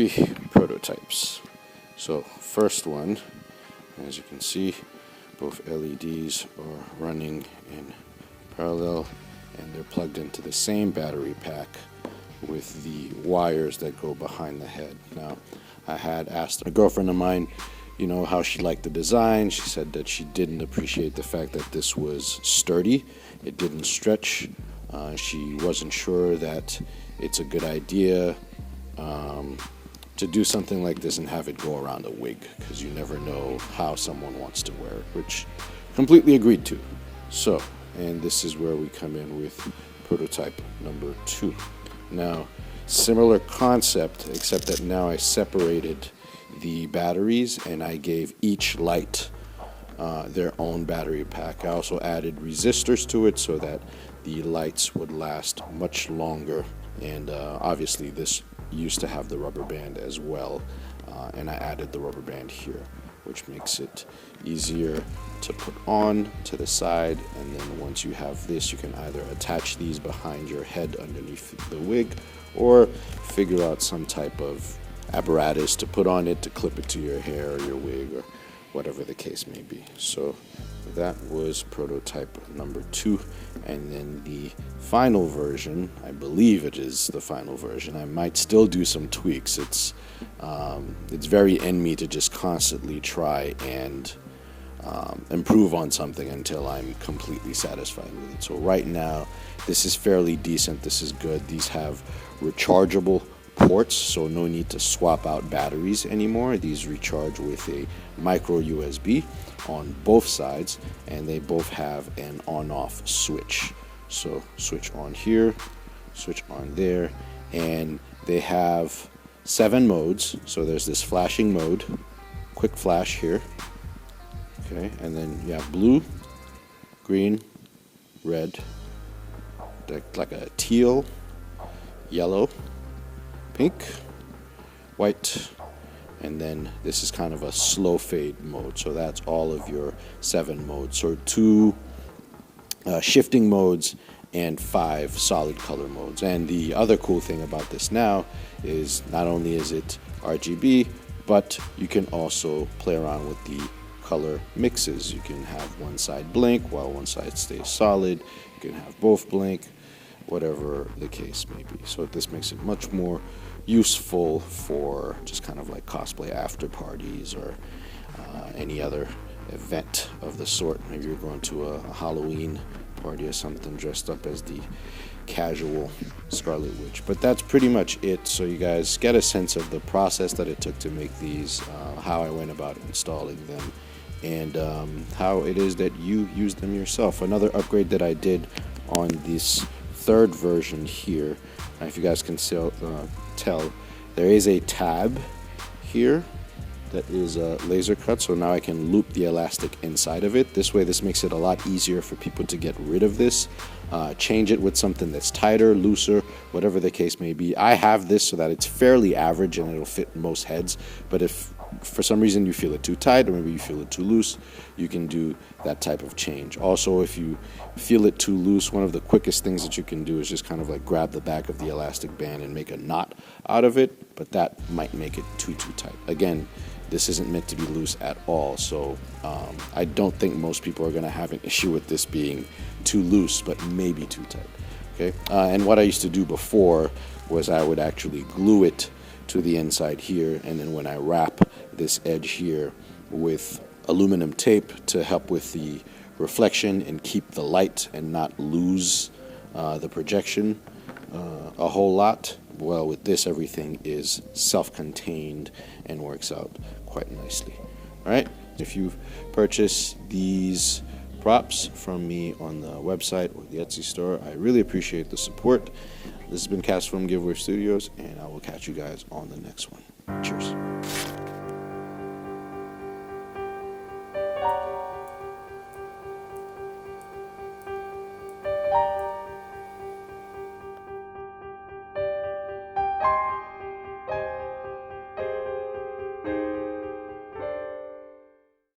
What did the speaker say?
3 prototypes. So first one, as you can see, both LEDs are running in parallel and they're plugged into the same battery pack with the wires that go behind the head. Now, I had asked a girlfriend of mine, how she liked the design. She said that she didn't appreciate the fact that this was sturdy. It didn't stretch. She wasn't sure that it's a good idea to do something like this and have it go around a wig, because you never know how someone wants to wear it, which completely agreed to. So, and this is where we come in with prototype number 2. Now, similar concept, except that now I separated the batteries and I gave each light their own battery pack. I also added resistors to it so that the lights would last much longer, and obviously this used to have the rubber band as well, and I added the rubber band here, which makes it easier to put on to the side. And then once you have this, you can either attach these behind your head underneath the wig or figure out some type of apparatus to put on it to clip it to your hair or your wig or whatever the case may be. So that was prototype number 2, and then the final version, I believe it is the final version. I might still do some tweaks. It's very in me to just constantly try and improve on something until I'm completely satisfied with it. So right now, this is fairly decent. This is good. These have rechargeable ports, so no need to swap out batteries anymore. These recharge with a micro USB on both sides, and they both have an on-off switch. So switch on here, switch on there, and they have 7 modes. So there's this flashing mode, quick flash here, okay, and then you have blue, green, red, like a teal, yellow, pink, white, and then this is kind of a slow fade mode. So that's all of your 7 modes. So 2 shifting modes and 5 solid color modes. And the other cool thing about this now is not only is it RGB, but you can also play around with the color mixes. You can have one side blink while one side stays solid. You can have both blink, whatever the case may be. So this makes it much more useful for just kind of like cosplay after parties or any other event of the sort. Maybe you're going to a Halloween party or something, dressed up as the casual Scarlett Witch. But that's pretty much it. So you guys get a sense of the process that it took to make these, how I went about installing them, and how it is that you use them yourself. Another upgrade that I did on this 3rd version here, if you guys can tell, there is a tab here that is laser cut, so now I can loop the elastic inside of it. This way, this makes it a lot easier for people to get rid of this, change it with something that's tighter, looser, whatever the case may be. I have this so that it's fairly average and it'll fit most heads, but if for some reason you feel it too tight or maybe you feel it too loose, you can do that type of change. Also, if you feel it too loose, one of the quickest things that you can do is just kind of like grab the back of the elastic band and make a knot out of it, but that might make it too tight. Again, this isn't meant to be loose at all, so I don't think most people are going to have an issue with this being too loose, but maybe too tight. Okay, and what I used to do before was I would actually glue it to the inside here, and then when I wrap this edge here with aluminum tape to help with the reflection and keep the light and not lose the projection a whole lot, well, with this everything is self-contained and works out quite nicely. All right, if you purchase these props from me on the website or the Etsy store, I really appreciate the support. This has been Cass from GiveWaveStudios, and I will catch you guys on the next one. Cheers.